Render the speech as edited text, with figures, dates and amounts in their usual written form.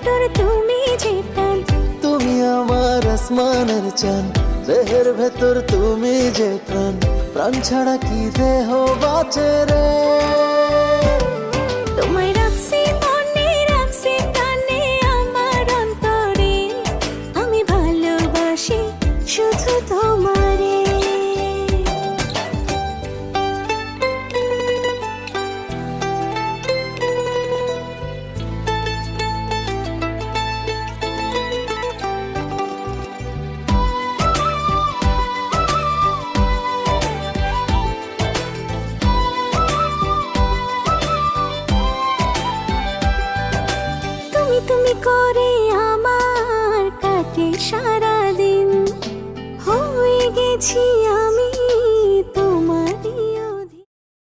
ভেতর তুমি যে প্রাণ, তুমি আমার আসমানের চান, দেহের ভেতর তুমি যে প্রাণ, প্রাণ ছাড়া কি দেহ বাঁচে রে। তোমায় রাখছি মনে, রাখছি প্রাণে আমার অন্তরে, আমি ভালোবাসি শুধু তোমারে। তুমি করে আমার কাটে সারাদিন, হয়ে গেছি